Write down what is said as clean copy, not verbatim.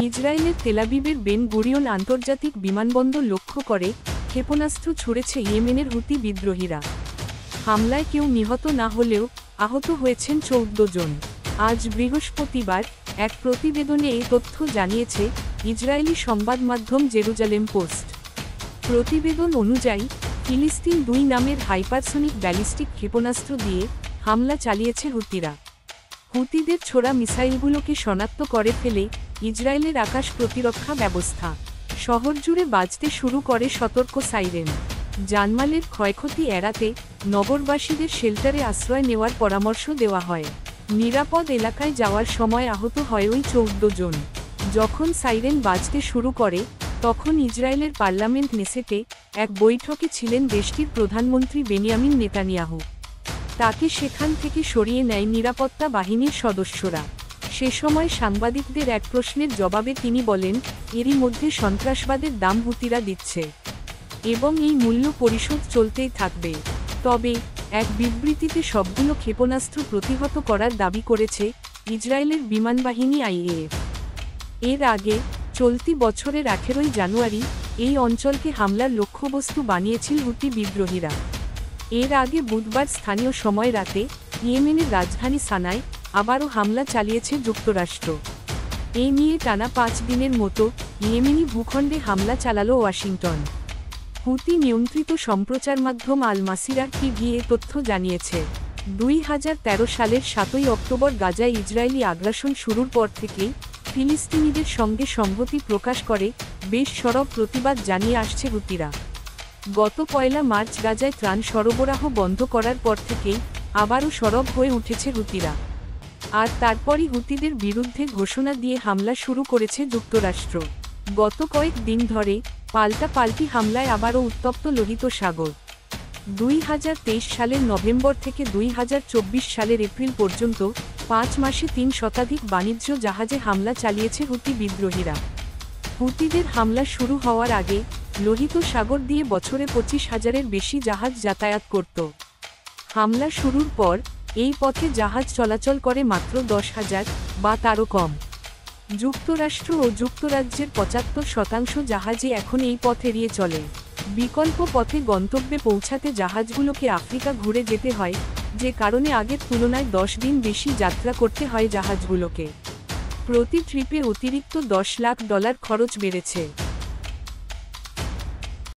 ইসরায়েলের তেলাবিবের Ben Gurion আন্তর্জাতিক বিমানবন্দর লক্ষ্য করে ক্ষেপণাস্ত্র ছুড়েছে ইয়েমেনের হুতি বিদ্রোহীরা। হামলায় কেউ নিহত না হলেও আহত হয়েছেন 14 জন। আজ বৃহস্পতিবার এক প্রতিবেদনে এই তথ্য জানিয়েছে ইসরায়েলি সংবাদ মাধ্যম জেরুজালেম পোস্ট। প্রতিবেদন অনুযায়ী ফিলিস্তিন 2 নামের হাইপারসনিক ব্যালিস্টিক ক্ষেপণাস্ত্র দিয়ে হামলা চালিয়েছে হুতিরা। হুতিদের ছোড়া মিসাইলগুলোকে শনাক্ত করে ফেলে ইসরায়েলের আকাশ প্রতিরক্ষা ব্যবস্থা। শহর জুড়ে বাজতে শুরু করে সতর্ক সাইরেন। জানমালের ক্ষয়ক্ষতি এড়াতে নগরবাসীদের শেল্টারে আশ্রয় নেওয়ার পরামর্শ দেওয়া হয়। নিরাপদ এলাকায় যাওয়ার সময় আহত হয় ওই 14 জন। যখন সাইরেন বাজতে শুরু করে তখন ইসরায়েলের পার্লামেন্ট নেসেটে এক বৈঠকে ছিলেন দেশটির প্রধানমন্ত্রী বেনিয়ামিন নেতানিয়াহু। তাকে সেখান থেকে সরিয়ে নেয় নিরাপত্তা বাহিনীর সদস্যরা। সে সময় সাংবাদিকদের এক প্রশ্নের জবাবে তিনি বলেন, এরই মধ্যে সন্ত্রাসবাদের দাম হুতিরা দিচ্ছে এবং এই মূল্য পরিশোধ চলতেই থাকবে। তবে এক বিবৃতিতে সবগুলো ক্ষেপণাস্ত্র প্রতিহত করার দাবি করেছে ইসরায়েলের বিমানবাহিনী আইএএফ। এর আগে চলতি বছরের 18 জানুয়ারি এই অঞ্চলকে হামলার লক্ষ্যবস্তু বানিয়েছিল হুতি বিদ্রোহীরা। এর আগে বুধবার স্থানীয় সময় রাতে ইয়েমেনের রাজধানী সানায় আবারও হামলা চালিয়েছে যুক্তরাষ্ট্র। এই নিয়ে টানা 5 দিনের মতো ইয়েমেনি ভূখণ্ডে হামলা চালালো ওয়াশিংটন। হুতি নিয়ন্ত্রিত সম্প্রচার মাধ্যম আল মাসিরা টিভি এ তথ্য জানিয়েছে। 2013 সালের 7 অক্টোবর গাজায় ইসরায়েলি আগ্রাসন শুরুর পর থেকেই ফিলিস্তিনিদের সঙ্গে সংহতি প্রকাশ করে বেশ সরব প্রতিবাদ জানিয়ে আসছে হুতিরা। গত 1 মার্চ গাজায় ত্রাণ সরবরাহ বন্ধ করার পর থেকেই আবারও সরব হয়ে উঠেছে হুতিরা। আর তারপরই হুতিদের বিরুদ্ধে ঘোষণা দিয়ে হামলা শুরু করেছে যুক্তরাষ্ট্র। গত কয়েক দিন ধরে পাল্টাপাল্টি হামলায় আবারও উত্তপ্ত লোহিত সাগর। 2023 সালের নভেম্বর থেকে 2024 সালের এপ্রিল পর্যন্ত 5 মাসে 3 শতাধিক বাণিজ্য জাহাজে হামলা চালিয়েছে হুতি বিদ্রোহীরা। হুতিদের হামলা শুরু হওয়ার আগে লোহিত সাগর দিয়ে বছরে 25,000-এর বেশি জাহাজ যাতায়াত করত। হামলা শুরুর পর এই পথে জাহাজ চলাচল করে মাত্র 10,000 বা তারও কম। যুক্তরাষ্ট্র ও যুক্তরাজ্যের 75% জাহাজই এখন এই পথ এড়িয়ে চলে। বিকল্প পথে গন্তব্যে পৌঁছাতে জাহাজগুলোকে আফ্রিকা ঘুরে যেতে হয়, যে কারণে আগের তুলনায় 10 দিন বেশি যাত্রা করতে হয় জাহাজগুলোকে। প্রতি ট্রিপে অতিরিক্ত $10 লাখ খরচ বেড়েছে।